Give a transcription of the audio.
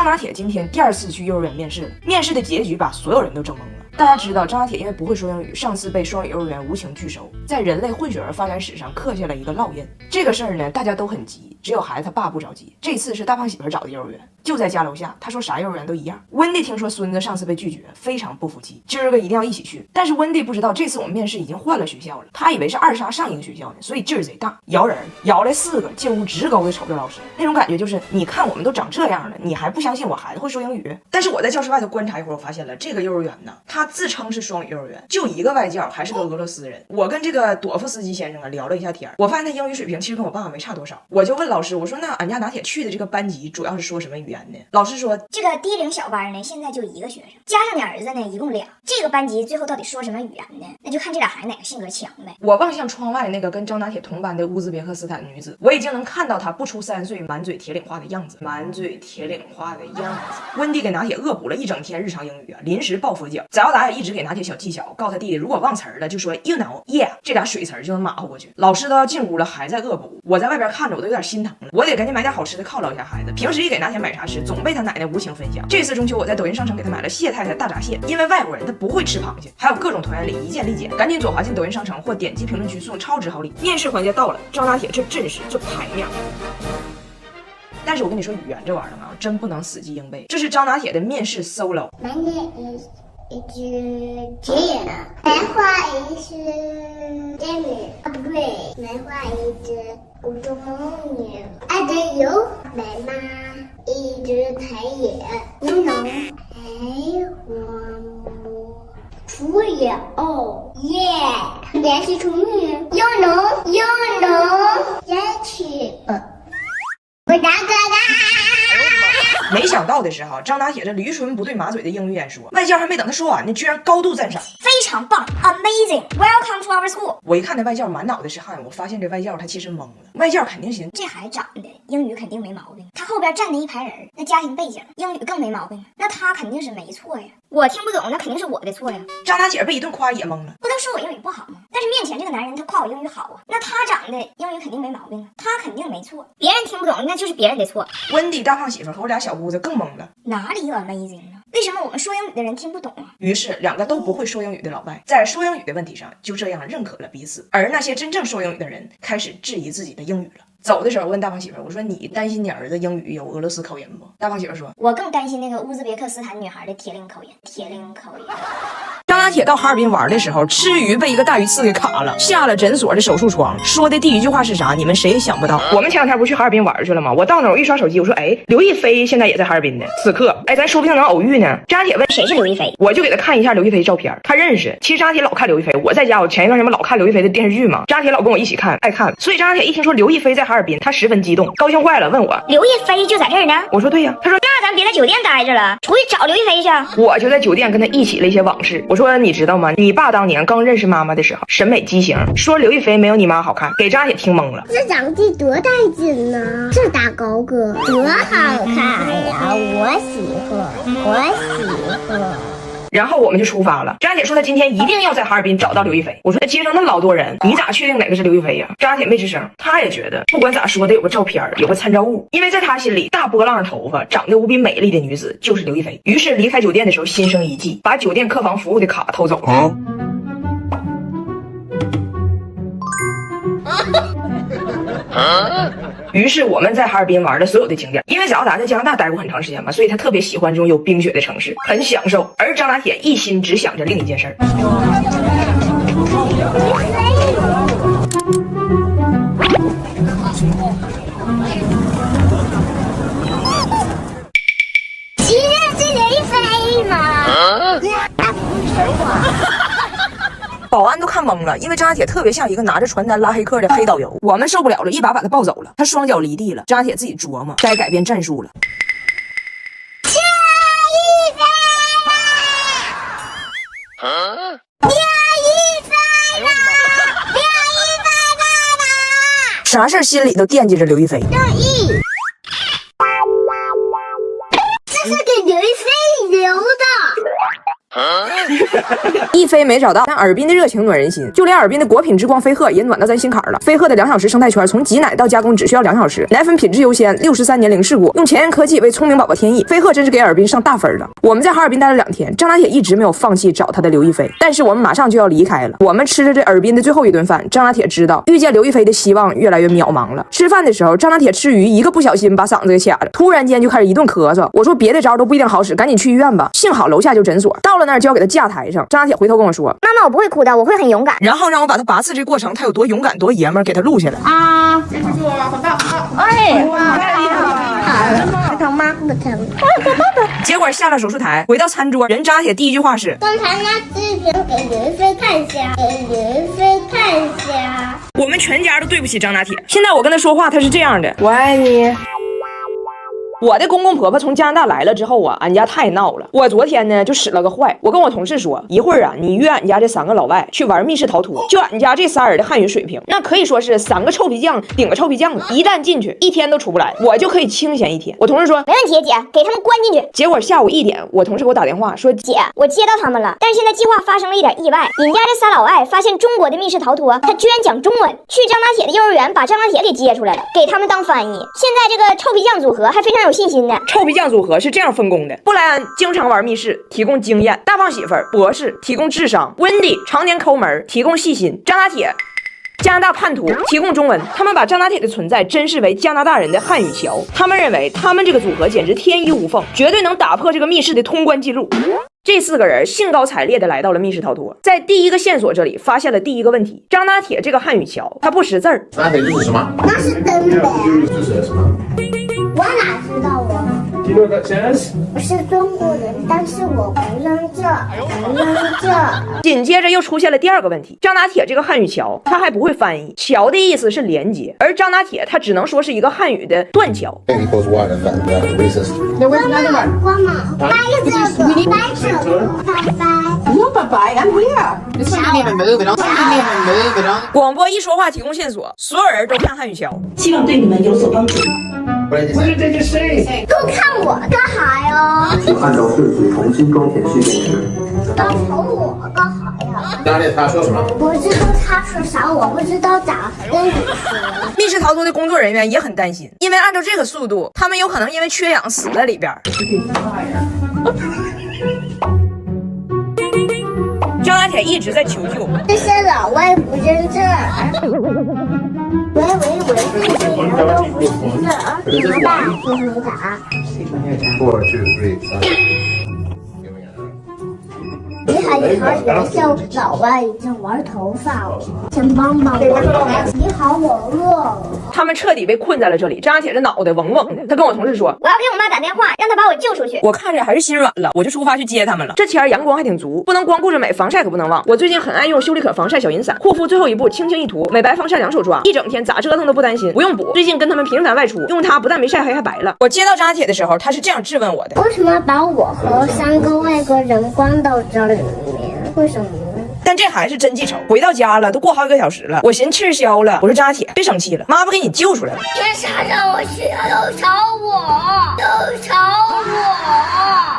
张拿铁今天第2次去幼儿园面试了，面试的结局把所有人都整懵了。大家知道，张拿铁因为不会说英语，上次被双语幼儿园无情拒收，在人类混血儿发展史上刻下了一个烙印。这个事儿呢，大家都很急，只有孩子他爸不着急。这次是大胖媳妇找的幼儿园，就在家楼下。他说啥幼儿园都一样。温蒂听说孙子上次被拒绝，非常不服气，今儿个一定要一起去。但是温蒂不知道，这次我们面试已经换了学校了，他以为是2杀上一个学校呢，所以劲儿贼大，摇人摇来4个，进屋直勾的瞅着老师，那种感觉就是，你看我们都长这样了，你还不相信我孩子会说英语？但是我在教室外头观察一会儿，我发现了这个幼儿园呢，他自称是双语幼儿园，就一个外教，还是个俄罗斯人。我跟这个朵夫斯基先生啊聊了一下天，我发现他英语水平其实跟我爸爸没差多少。我就问老师，我说那俺家拿铁去的这个班级主要是说什么语言呢？老师说这个低龄小班呢，现在就1个学生，加上你儿子呢，一共2。这个班级最后到底说什么语言呢？那就看这俩孩子哪个性格强呗。我望向窗外那个跟张拿铁同班的乌兹别克斯坦女子，我已经能看到她不出3岁满嘴铁岭话的样子，温蒂给拿铁恶补了一整天日常英语啊，临时抱佛脚。早要打也一直给拿铁小技巧，告诉他弟弟如果忘词儿了就说 you know yeah， 这俩水词儿就能马虎过去。老师都要进屋了，还在恶补。我在外边看着我都有点心疼了，我得赶紧买点好吃的犒劳一下孩子。平时一给拿铁买啥吃，总被他奶奶无情分享。这次中秋我在抖音商城给他买了谢太太大闸蟹，因为外国人他不会吃螃蟹，还有各种团圆礼一键立减，赶紧左滑进抖音商城或点击评论区送超值好礼。面试环节到了，张拿铁这阵势这排面。但是我跟你说，语言这玩意儿啊，真不能死记硬背。这是张拿铁的面试 solo。My name is Jaya. My name is Jamie. Upgrade. My name is Good morning. And you? My mom is tired. You know, I want to you. Oh, yeah. 连续重语。You know, yes. 我大哥的。没想到的是哈，张拿铁这驴唇不对马嘴的英语演说，外教还没等他说完呢，居然高度赞赏，非常棒 ，amazing， welcome to our school。我一看那外教满脑袋是汗，我发现这外教他其实懵了。外教肯定寻思这孩子长得英语肯定没毛病，他后边站的一排人，那家庭背景英语更没毛病，那他肯定是没错呀。我听不懂，那肯定是我的错呀。张拿铁被一顿夸也懵了，不都说我英语不好吗？但是面前这个男人他夸我英语好啊，那他长得英语肯定没毛病啊，他肯定没错，别人听不懂那就是别人的错。温蒂大胖媳妇和我俩小姑子更懵了，哪里有 amazing 呢？为什么我们说英语的人听不懂啊？于是2个都不会说英语的老外在说英语的问题上就这样认可了彼此，而那些真正说英语的人开始质疑自己的英语了。走的时候问大胖媳妇，我说你担心你儿子英语有俄罗斯口音不？大胖媳妇说，我更担心那个乌兹别克斯坦女孩的铁岭口音。张拿铁到哈尔滨玩的时候，吃鱼被一个大鱼刺给卡了，下了诊所的手术床，说的第一句话是啥？你们谁也想不到。我们前2天不去哈尔滨玩去了吗？我到那儿我一刷手机，我说哎，刘亦菲现在也在哈尔滨呢。此刻哎，咱说不定能偶遇呢。张拿铁问谁是刘亦菲，我就给他看一下刘亦菲照片，他认识。其实张拿铁老看刘亦菲，我在家我前一段时间老看刘亦菲的电视剧嘛，张拿铁老跟我一起看，爱看。所以张拿铁一听说刘亦菲在哈尔滨，他十分激动，高兴坏了，问我刘亦菲就在这儿呢？我说对呀。他说那咱别在酒店待着了，出去找刘亦菲去。我就在酒店跟他一起了一些往事。我说你知道吗？你爸当年刚认识妈妈的时候，审美畸形，说刘亦菲没有你妈好看，给张拿铁听懵了。这长得多带劲呢！这大高个多好看呀！我喜欢。然后我们就出发了。张姐说她今天一定要在哈尔滨找到刘亦菲。我说街上那么老多人，你咋确定哪个是刘亦菲呀？张姐没吱声，她也觉得不管咋说得有个照片，有个参照物，因为在她心里，大波浪头发、长得无比美丽的女子就是刘亦菲。于是离开酒店的时候，心生一计，把酒店客房服务的卡偷走了。于是我们在哈尔滨玩的所有的景点，因为小达在加拿大待过很长时间嘛，所以他特别喜欢这种有冰雪的城市，很享受。而张拿铁一心只想着另一件事儿。其实是刘亦菲吗？保安都看懵了，因为张拿铁特别像一个拿着传单拉黑客的黑导游。我们受不了了，一把把他抱走了。他双脚离地了，张拿铁自己琢磨该改变战术了。啥事心里都惦记着刘亦菲。这是给刘亦菲留的。一飞没找到，但尔滨的热情暖人心，就连尔滨的国品之光飞鹤也暖到咱心坎了。飞鹤的2小时生态圈，从挤奶到加工只需要2小时，奶粉品质优先，63年零事故，用前沿科技为聪明宝宝添益。飞鹤真是给尔滨上大分了。我们在哈尔滨待了2天，张拿铁一直没有放弃找他的刘亦菲，但是我们马上就要离开了。我们吃着这尔滨的最后一顿饭，张拿铁知道遇见刘亦菲的希望越来越渺茫了。吃饭的时候，张拿铁吃鱼一个不小心把嗓子给卡了，突然间就开始一顿咳嗽。我说别的招都不一定好使，赶紧去医院吧。幸好楼下就诊所，到了那儿就要给他架台上。张拿铁回头跟我说：“妈妈，我不会哭的，我会很勇敢。”然后让我把他拔刺这过程，他有多勇敢多爷们儿给他录下来。啊，这是我很棒，哎，哇，太厉害了！不疼吗？不疼。结果下了手术台，回到餐桌，人张拿铁第一句话是：“刚才那视频给刘亦菲看一下，给刘亦菲看一下。”我们全家都对不起张拿铁。现在我跟他说话，他是这样的：“我爱你。”我的公公婆婆从加拿大来了之后啊，俺家太闹了。我昨天呢就使了个坏，我跟我同事说，一会儿啊，你约俺家这3个老外去玩密室逃脱。就俺家这仨人的汉语水平，那可以说是3个臭皮匠顶个臭皮匠了。一旦进去，1天都出不来，我就可以清闲1天。我同事说没问题，姐，给他们关进去。结果下午1点，我同事给我打电话说，姐，我接到他们了，但是现在计划发生了一点意外。你家这3老外发现中国的密室逃脱，他居然讲中文，去张拿铁的幼儿园把张拿铁给接出来了，给他们当翻译。现在这个臭皮匠组合还非常有信心呢。臭皮匠组合是这样分工的：布莱恩经常玩密室，提供经验；大胖媳妇儿博士提供智商；温迪常年抠门，提供细心；张拿铁加拿大叛徒提供中文。他们把张拿铁的存在珍视为加拿大人的汉语桥，他们认为他们这个组合简直天衣无缝，绝对能打破这个密室的通关记录。这4个人兴高采烈地来到了密室逃脱，在第一个线索这里发现了第一个问题：张拿铁这个汉语桥他不识字儿。张拿铁就是什么？那是根本。支持什么？我哪知道啊？ Do you know what that says? 我是中国人，但是我不认这，不认这。紧接着又出现了第2个问题：张拿铁这个汉语桥他还不会翻译，桥的意思是连接，而张拿铁他只能说是一个汉语的断桥。 Equals one, in fact, that's racist. No, where's another one? 光嘛，掰这个，掰这个，拜拜。 No, bye-bye, I'm here. This one didn't even move. It didn't even move. It only... 广播一说话提供线索，所有人都看汉语桥。希望对你们有所帮助。 What did you say? 都看我干啥呀？是按照顺序重新装填序列值。都瞅我干啥呀？张拿铁他说什么？我知道他说啥，我不知道咋跟你说。密室逃脱的工作人员也很担心，因为按照这个速度，他们有可能因为缺氧死在里边。张拿铁一直在求救。这些老外不认字儿。喂，这些人都不识字儿，怎么办？你回答。 4, 2, 3. 你好，人笑老外已经玩头发了，请帮帮我。你好，我饿了。他们彻底被困在了这里。张拿铁这脑袋嗡嗡的，他跟我同事说，我要给我妈打电话，让她把我救出去。我看着还是心软了，我就出发去接他们了。这天阳光还挺足，不能光顾着美，防晒可不能忘。我最近很爱用修丽可防晒小银伞，护肤最后一步轻轻一涂，美白防晒2手抓，一整天咋折腾都不担心，不用补。最近跟他们频繁外出，用它不但没晒黑还白了。我接到张拿铁的时候，他是这样质问我的：为什么把我和3个外国人关到这里面？为什么呢？但这还是真记仇。回到家了，都过好几个小时了，我寻气儿消了。我说张拿铁，别生气了，妈不给你救出来了。为啥让我去？又吵我，又吵我。